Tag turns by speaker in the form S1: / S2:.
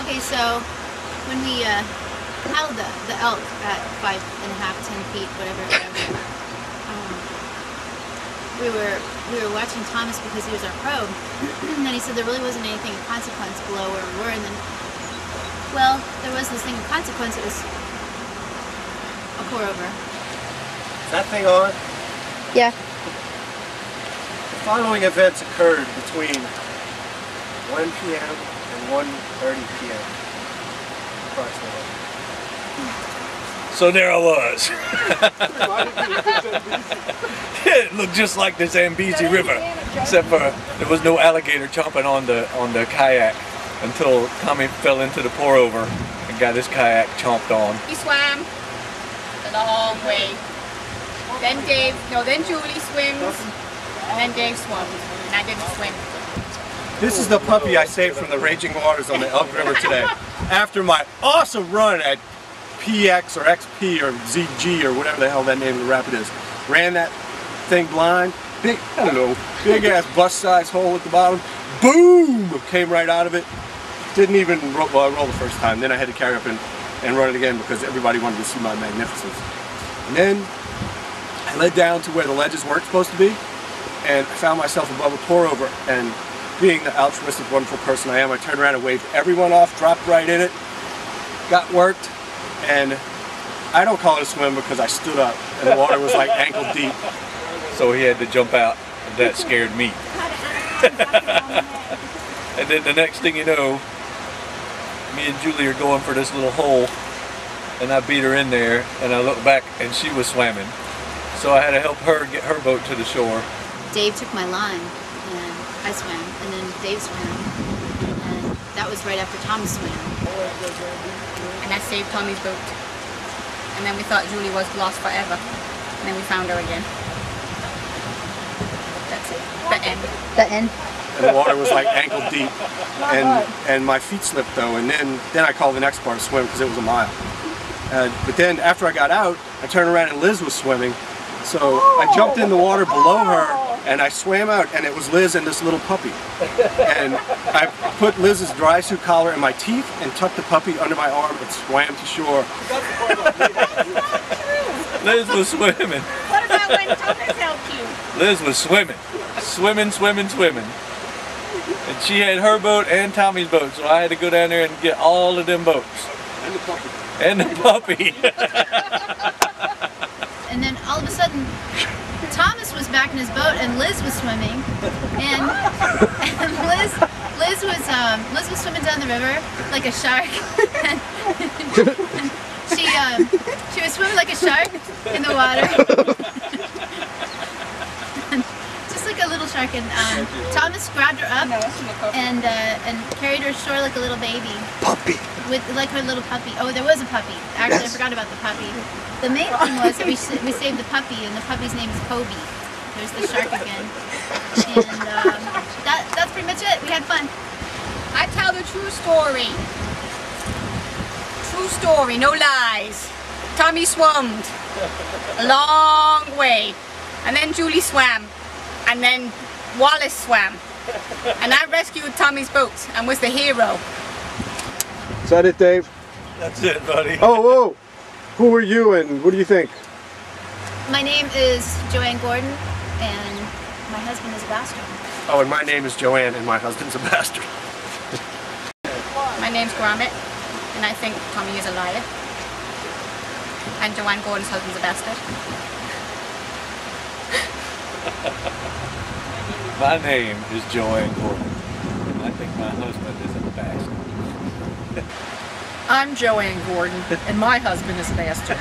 S1: Okay, so when we held the elk at 5.5, 10 feet, whatever, we were watching Thomas because he was our pro, and then he said there really wasn't anything of consequence below where we were, and then, well, there was this thing of consequence. It was a pour over.
S2: Is that thing on?
S1: Yeah.
S2: The following events occurred between 1 p.m. and 1:30 p.m. approximately.
S3: So there I was. It looked just like the Zambezi River, except for there was no alligator chomping on the kayak until Tommy fell into the pour over and got his kayak chomped on.
S4: He swam a long way. Then Julie swims, and then Dave swam, and I didn't swim.
S2: This is the puppy I saved from the raging waters on the Elk River today. After my awesome run at PX or XP or ZG or whatever the hell that name of the rapid is. Ran that thing blind. Big, I don't know, big ass bus size hole at the bottom. Boom! Came right out of it. Didn't even roll, well, I rolled the first time. Then I had to carry up and run it again because everybody wanted to see my magnificence. And then I led down to where the ledges weren't supposed to be and I found myself above a pour over, and being the altruistic, wonderful person I am, I turned around and waved everyone off, dropped right in it, got worked, and I don't call it a swim because I stood up and the water was like ankle deep.
S3: So he had to jump out, and that scared me. And then the next thing you know, me and Julie are going for this little hole, and I beat her in there, and I look back and she was swimming. So I had to help her get her boat to the shore.
S1: Dave took my line, and I swam, and then Dave swam, and that was right after Thomas swam.
S4: And I saved Tommy's boat. And then we thought Julie was lost forever. And then we found her again. That's it. The end.
S1: The end.
S2: And the water was like ankle deep, and my feet slipped though, and then I called the next part a swim because it was a mile. But then after I got out, I turned around and Liz was swimming, so I jumped in the water below her and I swam out, and it was Liz and this little puppy. And I put Liz's dry suit collar in my teeth and tucked the puppy under my arm and swam to shore.
S3: Liz was swimming.
S4: What about when Thomas helped you?
S3: Liz was swimming. Swimming. And she had her boat and Tommy's boat, so I had to go down there and get all of them boats.
S2: And the puppy.
S3: And the puppy.
S1: And then all of a sudden, Thomas was back in his boat and Liz was swimming. And Liz was swimming down the river like a shark. And she was swimming like a shark in the water. Like a little shark, and Thomas grabbed her up and carried her ashore like a little baby.
S2: Puppy.
S1: With like her little puppy. Oh, there was a puppy. Actually, yes. I forgot about the puppy. The main thing was that we saved the puppy, and the puppy's name is Kobe. There's the shark again. And that's pretty much it. We had fun.
S4: I tell the true story. True story, no lies. Tommy swam a long way, and then Julie swam. And then Wallace swam, and I rescued Tommy's boat and was the hero.
S2: Is that it, Dave?
S3: That's it, buddy.
S2: Oh, who are you and what do you think?
S1: My name is Joanne Gordon, and my husband is a bastard.
S2: Oh, and my name is Joanne, and my husband's a bastard.
S4: My name's Gromit, and I think Tommy is a liar. And Joanne Gordon's husband's a bastard.
S3: My name is Joanne Gordon, and I think my husband is a bastard.
S5: I'm Joanne Gordon, and my husband is a bastard.